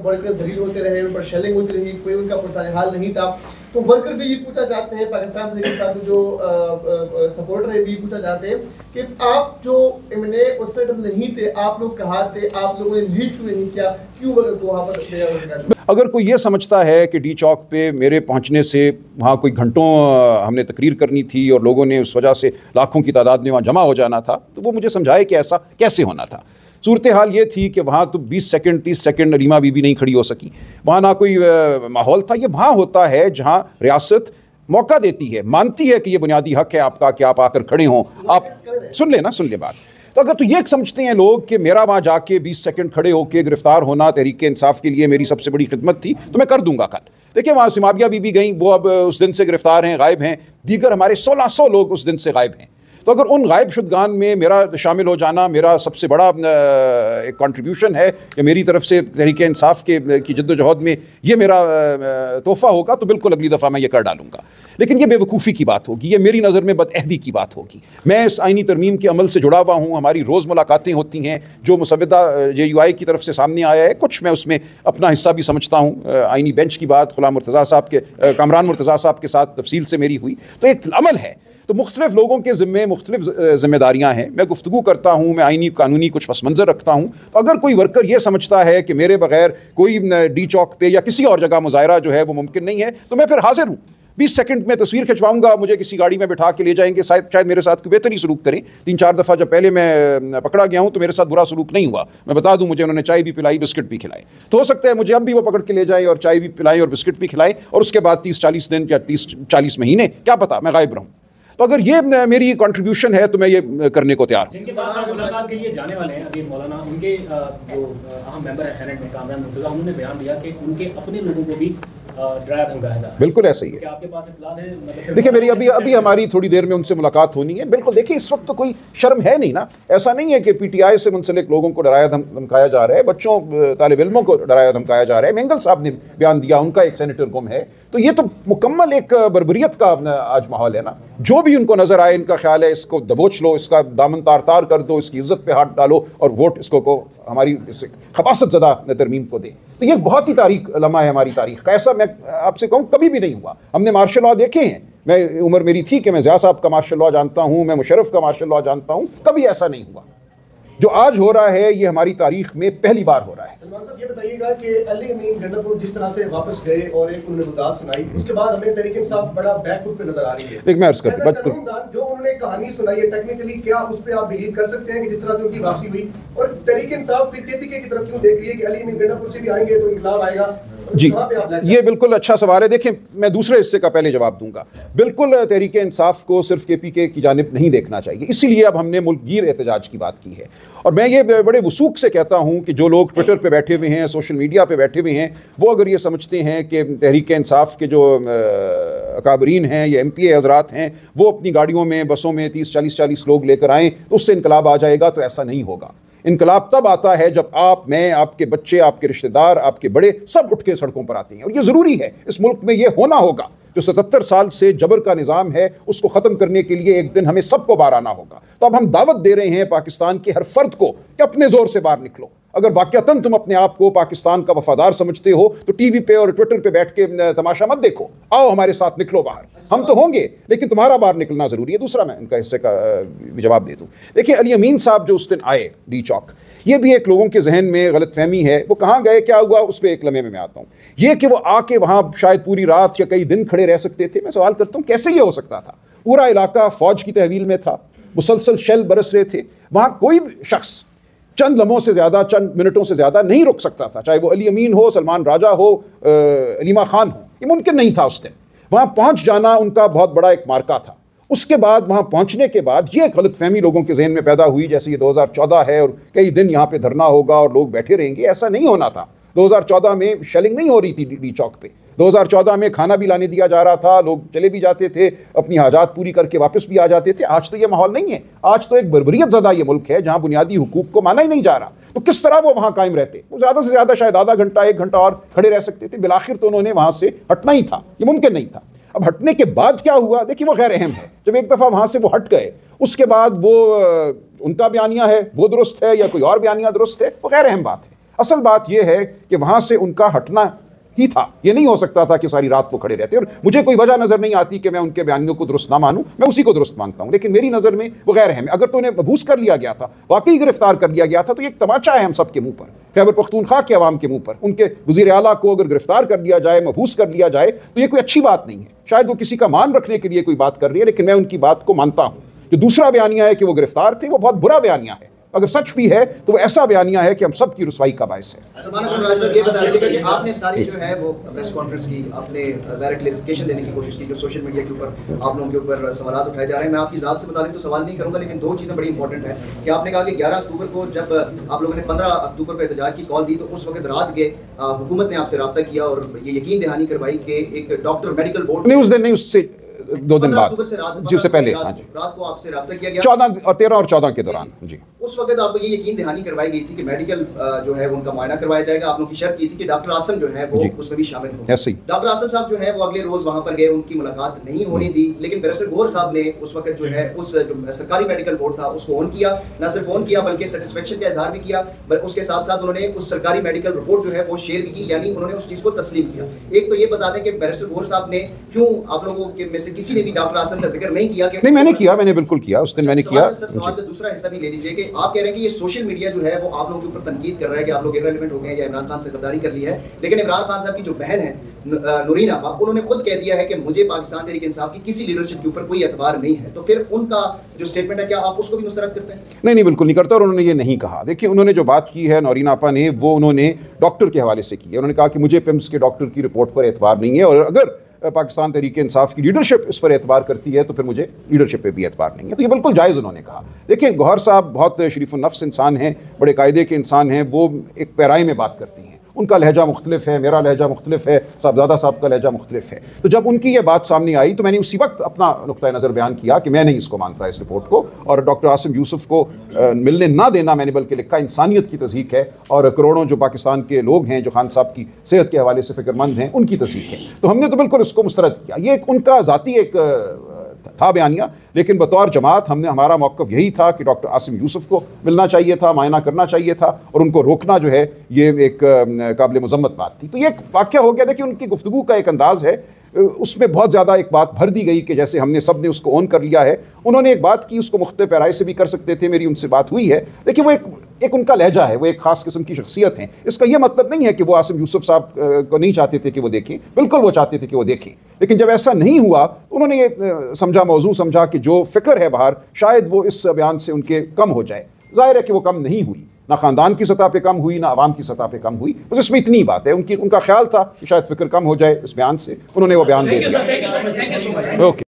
Worker जलील होते रहे, उन पर शेलिंग होती रही, कोई उनका पुरसाने हाल नहीं था। तो वर्कर भी ये पूछना चाहते हैं, पाकिस्तान के साथ जो सपोर्टर है भी पूछना चाहते हैं कि आप जो इमने उस टाइम नहीं थे, आप लोग कहाँ थे, आप लोगों ने लीड क्यों नहीं किया, क्यों वर्कर को वहाँ पर? अगर कोई ये समझता है कि डी चौक पे मेरे पहुंचने से वहाँ कोई घंटों हमने तकरीर करनी थी और लोगों ने उस वजह से लाखों की तादाद में वहाँ जमा हो जाना था, तो वो मुझे समझाए कि ऐसा कैसे होना था। सूरत हाल ये थी कि वहाँ तो 20 सेकंड 30 सेकंड अलीमा बीबी नहीं खड़ी हो सकी, वहाँ ना कोई माहौल था। ये वहाँ होता है जहाँ रियासत मौका देती है, मानती है कि ये बुनियादी हक है आपका कि आप आकर खड़े हों। आप सुन ले बात। तो अगर तो ये समझते हैं लोग कि मेरा वहाँ जाके 20 सेकंड खड़े होकर गिरफ्तार होना तहरीक इंसाफ के लिए मेरी सबसे बड़ी खिदमत थी, तो मैं कर दूंगा कल। देखिए वहाँ सिमाबिया बीबी गई, वो अब उस दिन से गिरफ्तार हैं, गायब हैं। दीगर हमारे 1600 लोग उस दिन से गायब हैं। तो अगर उन गायब शुदगान में मेरा शामिल हो जाना मेरा सबसे बड़ा एक कंट्रीब्यूशन है कि मेरी तरफ से तहरीक इंसाफ की जद्दोजहद में ये मेरा तोहफ़ा होगा, तो बिल्कुल अगली दफ़ा मैं ये कर डालूंगा। लेकिन ये बेवकूफ़ी की बात होगी, ये मेरी नज़र में बदअहदी की बात होगी। मैं इस आइनी तरमीम के अमल से जुड़ा हुआ हूँ, हमारी रोज़ मुलाकातें होती हैं, जो मुसव्वदा JUI की तरफ से सामने आया है कुछ मैं उसमें अपना हिस्सा भी समझता हूँ। आइनी बेंच की बात गुलाम मुर्तज़ा साहब के कामरान मुर्तज़ा साहब के साथ तफसील से मेरी हुई, तो एक अमल है। तो मुख्तलिफ लोगों के ज़िम्मे मुख्तलिफ ज़िम्मेदारियाँ हैं। मैं गुफ्तगू करता हूँ, मैं आइनी कानूनी कुछ पस मंज़र रखता हूँ। तो अगर कोई वर्कर ये समझता है कि मेरे बगैर कोई डी चौक पे या किसी और जगह मुज़ाहरा जो है वो मुमकिन नहीं है, तो मैं फिर हाजिर हूँ। 20 सेकंड में तस्वीर खिंचवाऊंगा, मुझे किसी गाड़ी में बैठा के ले जाएंगे, शायद मेरे साथ कोई बेहतरी सलूक करें। 3-4 दफ़ा जब पहले मैं पकड़ा गया हूँ तो मेरे साथ बुरा सलूक नहीं हुआ। मैं बता दूं, मुझे उन्होंने चाय भी पिलाई, बिस्किट भी खिलाए। तो हो सकता है मुझे अब भी वो पकड़ के ले जाए और चाय भी पिलाएं और बिस्किट भी खिलाएं, और उसके बाद 30-40 दिन या 30-40 महीने क्या पता मैं गायब रहूँ। तो अगर ये मेरी कंट्रीब्यूशन है तो मैं ये करने को तैयार हूँ। जिनके साथ आप मुलाकात के लिए जाने वाले हैं अभी मौलाना, उनके जो अहम मेंबर है सेनेट में कामरान मुर्तज़ा, उन्होंने बयान दिया कि उनके अपने लोगों को भी डराया धमकाया जा रहा है। बिल्कुल ऐसा ही है। क्या आपके पास इत्तला है? देखिए मेरी अभी हमारी थोड़ी देर में उनसे मुलाकात होनी है। बिल्कुल देखिए इस वक्त तो कोई शर्म है नहीं ना। ऐसा नहीं है कि PTI से मुंसलिक लोगों को डराया धमकाया जा रहा है, बच्चों तालिब इल्मों को डराया धमकाया जा रहा है। मेंगल साहब ने बयान दिया, उनका एक सेनेटर गुम है। तो ये तो मुकम्मल एक बर्बरियत का आज माहौल है ना। जो भी उनको नजर आए, इनका ख्याल है इसको दबोच लो, इसका दामन तार तार कर दो, इसकी इज्जत पे हाथ डालो और वोट इसको को हमारी खबासत ज़दा तरमीम को दे। तो ये बहुत ही तारीख लम्हा है हमारी तारीख का। ऐसा मैं आपसे कहूँ कभी भी नहीं हुआ। हमने मार्शल लॉ देखे हैं, मैं उम्र मेरी थी कि मैं ज़िया साहब का मार्शल लॉ जानता हूँ, मैं मुशर्रफ का मार्शल लॉ जानता हूँ। कभी ऐसा नहीं हुआ। जो आज हो रहा है ये हमारी तारीख में पहली बार हो रहा है। सलमान साहब ये बताइएगा कि अली अमीन गंडापुर जिस तरह से वापस गए और एक उन्होंने गुदात सुनाई, उसके बाद हमें तहरीक इंसाफ बड़ा बैकफुट पे नजर आ रही है। एक मैं अर्ज करता जो उन्होंने कहानी सुनाई है, टेक्निकली क्या उस पर आप बिलीव कर सकते हैं कि जिस तरह से उनकी वापसी हुई, और तहरीक इंसाफ फिर KPK की तरफ क्यों देख रही है कि अली अमीन गंडापुर से भी आएंगे तो इंकलाब आएगा? जी, ये बिल्कुल अच्छा सवाल है। देखिए मैं दूसरे हिस्से का पहले जवाब दूंगा। बिल्कुल तहरीक इंसाफ को सिर्फ KPK की जानिब नहीं देखना चाहिए, इसीलिए अब हमने मुल्कगीर एहतजाज की बात की है। और मैं ये बड़े वसूख से कहता हूँ कि जो लोग ट्विटर पे बैठे हुए हैं, सोशल मीडिया पे बैठे हुए हैं, वो अगर ये समझते हैं कि तहरीक इंसाफ के जो अकाबरीन हैं या MPA हजरात हैं वो अपनी गाड़ियों में बसों में 30-40 लोग लेकर आएँ तो उससे इनकलाब आ जाएगा, तो ऐसा नहीं होगा। इनकलाब तब आता है जब आप, मैं, आपके बच्चे, आपके रिश्तेदार, आपके बड़े सब उठ के सड़कों पर आते हैं। और ये ज़रूरी है, इस मुल्क में ये होना होगा। जो 77 साल से जबर का निज़ाम है उसको ख़त्म करने के लिए एक दिन हमें सबको बाहर आना होगा। तो अब हम दावत दे रहे हैं पाकिस्तान के हर फर्द को कि अपने ज़ोर से बाहर निकलो। अगर वाक़तन तुम अपने आप को पाकिस्तान का वफादार समझते हो तो TV पे और ट्विटर पे बैठ के तमाशा मत देखो, आओ हमारे साथ निकलो बाहर। हम तो होंगे लेकिन तुम्हारा बाहर निकलना ज़रूरी है। दूसरा मैं इनका हिस्से का जवाब दे दूँ। देखिए अली अमीन साहब जो उस दिन आए डी चौक, ये भी एक लोगों के जहन में गलतफहमी है। वो कहाँ गए, क्या हुआ, उस पर एक लम्हे में मैं आता हूँ। ये कि वो आके वहाँ शायद पूरी रात या कई दिन खड़े रह सकते थे, मैं सवाल करता हूँ कैसे ये हो सकता था। पूरा इलाका फौज की तहवील में था, मुसलसल शेल बरस रहे थे, वहाँ कोई शख्स चंद लम्हों से ज़्यादा, चंद मिनटों से ज़्यादा नहीं रुक सकता था, चाहे वो अली अमीन हो, सलमान राजा हो, अलीमा खान हो। ये मुमकिन नहीं था उस दिन। वहाँ पहुँच जाना उनका बहुत बड़ा एक मार्का था। उसके बाद वहाँ पहुँचने के बाद ये गलतफहमी लोगों के जहन में पैदा हुई जैसे ये 2014 है और कई दिन यहाँ पे धरना होगा और लोग बैठे रहेंगे। ऐसा नहीं होना था। 2014 में शेलिंग नहीं हो रही थी डी चौक पे। 2014 में खाना भी लाने दिया जा रहा था, लोग चले भी जाते थे, अपनी हाजात पूरी करके वापस भी आ जाते थे। आज तो ये माहौल नहीं है। आज तो एक बर्बरियत ज़दा ये मुल्क है जहाँ बुनियादी हुकूक को माना ही नहीं जा रहा। तो किस तरह वो वहाँ कायम रहते? वो ज़्यादा से ज़्यादा शायद आधा घंटा 1 घंटा और खड़े रह सकते थे। बिलाखिर तो उन्होंने वहाँ से हटना ही था, ये मुमकिन नहीं था। अब हटने के बाद क्या हुआ, देखिए वो गैर अहम है। जब एक दफ़ा वहाँ से वो हट गए, उसके बाद वो उनका बयानिया है वो दुरुस्त है या कोई और बयानिया दुरुस्त है, वो गैर अहम बात है। असल बात यह है कि वहां से उनका हटना ही था। ये नहीं हो सकता था कि सारी रात वो खड़े रहते, और मुझे कोई वजह नजर नहीं आती कि मैं उनके बयानियों को दुरुस्त ना मानूं, मैं उसी को दुरुस्त मानता हूं, लेकिन मेरी नजर में वो गैर अहम है। अगर तो उन्हें मबूस कर लिया गया था, वाकई गिरफ्तार कर लिया गया था, तो ये एक तमाचा है हम सब के मुंह पर, खैबर पख्तूनख्वा के अवाम के मुंह पर। उनके वज़ीर आला को अगर गिरफ्तार कर लिया जाए, मबूस कर लिया जाए, तो ये कोई अच्छी बात नहीं है। शायद वो किसी का मान रखने के लिए कोई बात कर रही है, लेकिन मैं उनकी बात को मानता हूं। जो दूसरा बयानिया है कि वो गिरफ्तार थे, वो बहुत बुरा बयानिया है। अगर सच भी है तो वो ऐसा बयानिया है कि हम सब की रुसवाई का बायस है। ये बता दीजिएगा कि आपने सारी जो है वो प्रेस कॉन्फ्रेंस की, आपने ज़ाहिर क्लेरिफिकेशन देने की कोशिश की जो सोशल मीडिया के ऊपर आप लोगों के ऊपर सवाल उठाए जा रहे हैं। मैं आपकी ज़ात से बता दें तो सवाल नहीं करूँगा, लेकिन दो चीज़ें बड़ी इंपॉर्टेंट है कि आपने कहा कि 11 अक्टूबर को जब आप लोगों ने 15 अक्टूबर को एहतजाज की कॉल दी, तो उस वक्त रात के हुकूमत ने आपसे रब्ता किया और ये यकीन दहानी करवाई कि एक डॉक्टर मेडिकल बोर्ड नहीं, उस दिन नहीं, उससे 2 दिन बाद, जी उससे पहले, हाँ जी, रात को आपसे रब्ता किया गया 13 और 14 के दौरान। जी, उस वक्त आपको ये यकीन दहानी करवाई गई थी कि मेडिकल जो है उनका मुआयना करवाया जाएगा। आप लोगों की शर्त ये थी कि डॉक्टर आसम जो है वो उसमें भी शामिल हो। ऐसे ही डॉक्टर आसम साहब जो है वो अगले रोज वहां पर गए, उनकी मुलाकात नहीं होने दी, लेकिन बैरिस्टर गौहर साहब ने उस वक्त जो है उस जो सरकारी मेडिकल बोर्ड था उसको ऑन किया, ना सिर्फ ऑन किया बल्कि सेटिस्फेक्शन का इजहार भी किया। उसके साथ साथ उन्होंने उस सरकारी मेडिकल रिपोर्ट जो है वो शेयर भी की, यानी उन्होंने उस चीज को तस्लीम किया। एक तो ये बता दें कि बैरिस्टर गौहर साहब ने क्यों आप लोगों के में से किसी ने भी डॉक्टर आसम का जिक्र नहीं किया? नहीं, मैंने किया, मैंने बिल्कुल किया, उस दिन मैंने किया। सवाल का दूसरा हिस्सा भी ले लीजिए कि आप कह रहे हैं कि ये सोशल मीडिया जो है वो आप लोगों के ऊपर तनकीद कर रहा है कि आप लोग इररिलेवेंट हो गए या इमरान खान से गद्दारी कर ली है, लेकिन इमरान खान साहब की जो बहन है नूरीन आपा, उन्होंने खुद कह दिया है कि मुझे पाकिस्तान तहरीक इंसाफ की किसी लीडरशिप के ऊपर कोई एतबार नहीं है। तो फिर उनका जो स्टेटमेंट है क्या आप उसको भी मुस्तरद करते हैं? नहीं, बिल्कुल नहीं करता, और उन्होंने ये नहीं कहा। देखिए, उन्होंने जो बात की है नौरीन आपा ने, वो उन्होंने डॉक्टर के हवाले से की है। उन्होंने कहा कि मुझे पिम्स के डॉक्टर की रिपोर्ट पर एतबार नहीं है, और अगर पाकिस्तान तहरीक इंसाफ की लीडरशिप इस पर एतबार करती है तो फिर मुझे लीडरशिप पे भी एतबार नहीं है। तो ये बिल्कुल जायज़ उन्होंने कहा। देखिए, गौहर साहब बहुत शरीफ नफ्स इंसान हैं, बड़े कायदे के इंसान हैं, वो एक पैराई में बात करती हैं, उनका लहजा मुख्तलिफ है, मेरा लहजा मुख्तलिफ है, साहबजादा साहब का लहजा मुख्तलिफ है। तो जब उनकी ये बात सामने आई तो मैंने उसी वक्त अपना नुक्ता नज़र बयान किया कि मैं नहीं इसको मानता इस रिपोर्ट को, और डॉक्टर आसिम यूसुफ को मिलने ना देना मैंने बल्कि लिखा इंसानियत की तज़हीक है, और करोड़ों जो पाकिस्तान के लोग हैं जो खान साहब की सेहत के हवाले से फ़िक्रमंद हैं उनकी तज़हीक है। तो हमने तो बिल्कुल इसको मुस्तरद किया। ये उनका ज़ाती एक था बयानिया, लेकिन बतौर जमात हमारा मौक़िफ़ यही था कि डॉक्टर आसिम यूसुफ को मिलना चाहिए था, मायना करना चाहिए था, और उनको रोकना जो है ये एक काबिल मज़म्मत बात थी। तो ये एक वाक़या हो गया। देखिए, उनकी गुफ्तगू का एक अंदाज़ है, उसमें बहुत ज़्यादा एक बात भर दी गई कि जैसे हमने सब ने उसको ऑन कर लिया है। उन्होंने एक बात की, उसको मुख्तलिफ पैराई से भी कर सकते थे, मेरी उनसे बात हुई है। देखिए, वो एक उनका लहजा है, वो एक ख़ास किस्म की शख्सियत है। इसका यह मतलब नहीं है कि वो आसिम यूसुफ साहब को नहीं चाहते थे कि वो देखें, बिल्कुल वो चाहते थे कि वो देखें, लेकिन जब ऐसा नहीं हुआ उन्होंने ये समझा, मौजू समझा कि जो फ़िक्र है बाहर शायद वो इस बयान से उनके कम हो जाए। ज़ाहिर है कि वो कम नहीं हुई, ना ख़ानदान की सतह पे कम हुई, ना आवाम की सतह पे कम हुई, बस इसमें इतनी बात है। उनका ख्याल था कि शायद फ़िक्र कम हो जाए इस बयान से, उन्होंने वो बयान दे दिया। ओके।